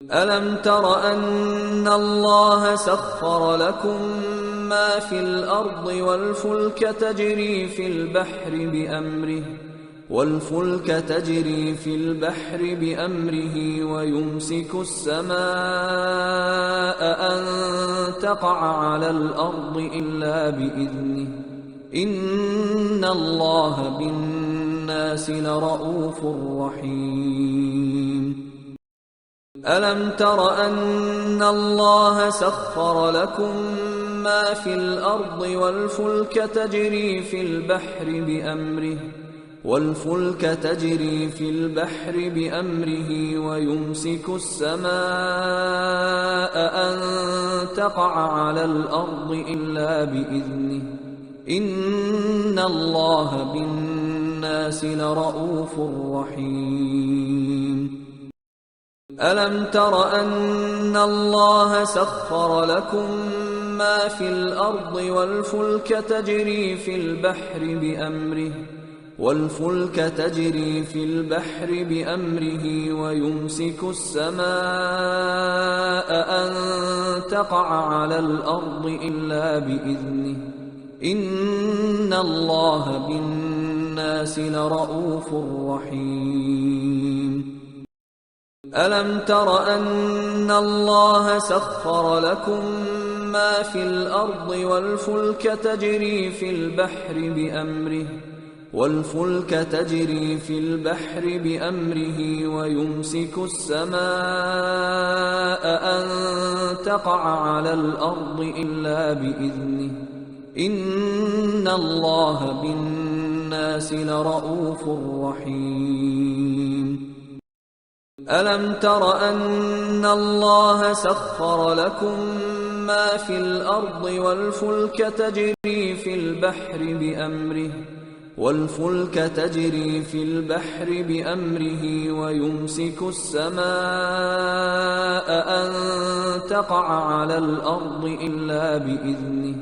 ألم تر أن الله سخر لكم ما في الأرض والفلك تجري في البحر بأمره ويمسك السماء أن تقع على الأرض إلا بإذنه إن الله بالناس لرءوف رحيم ألم تر أن الله سخر لكم ما في الأرض والفلك تجري في البحر بأمره ويمسك السماء أن تقع على الأرض إلا بإذنه إن الله بالناس لرءوف رحيم ألم تر أن الله سخر لكم ما في الأرض والفلك تجري في البحر بأمره ويمسك السماء أن تقع على الأرض إلا بإذنه إن الله بالناس لرءوف رحيم ألم تر أن الله سخر لكم ما في الأرض والفلك تجري في البحر بأمره ويمسك السماء أن تقع على الأرض إلا بإذنه إن الله بالناس لرءوف رحيم ألم تر أن الله سخر لكم ما في الأرض والفلك تجري في البحر بأمره ويمسك السماء أن تقع على الأرض إلا بإذنه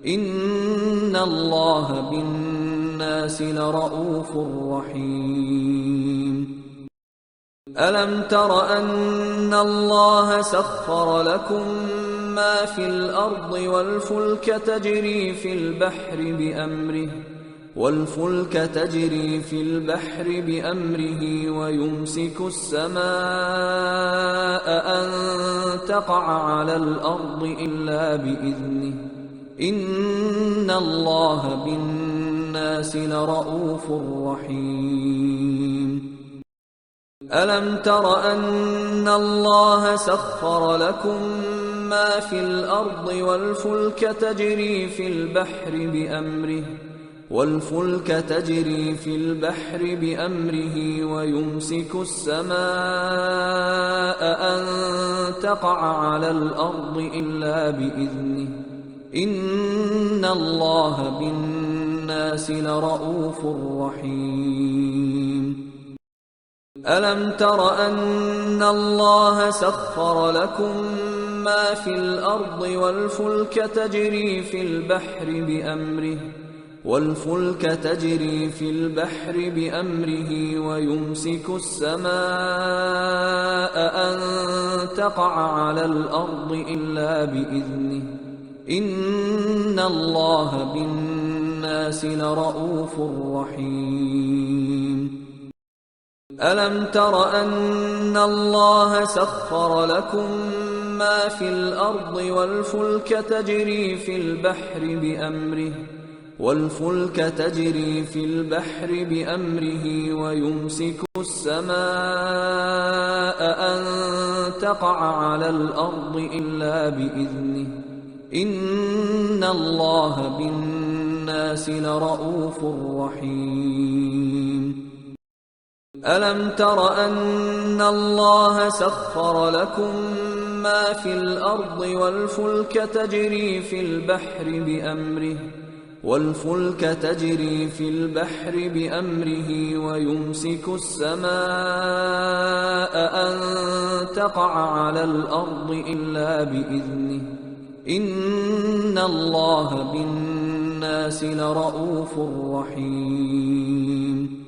إن الله بالناس لرءوف رحيم ألم تر أن الله سخر لكم ما في الأرض والفلك تجري في البحر بأمره ويمسك السماء أن تقع على الأرض إلا بإذنه إن الله بالناس لرءوف رحيم ألم تر أن الله سخر لكم ما في الأرض والفلك تجري في البحر بأمره ويمسك السماء أن تقع على الأرض إلا بإذنه إن الله بالناس لرءوف رحيم ألم تر أن الله سخر لكم ما في الأرض والفلك تجري في البحر بأمره ويمسك السماء أن تقع على الأرض إلا بإذنه إن الله بالناس لرءوف رحيم ألم تر أن الله سخر لكم ما في الأرض والفلك تجري في البحر بأمره ويمسك السماء أن تقع على الأرض إلا بإذنه إن الله بالناس لرءوف رحيم ألم تر أن الله سخر لكم ما في الأرض والفلك تجري في البحر بأمره ويمسك السماء أن تقع على الأرض إلا بإذنه إن الله بالناس لرءوف رحيم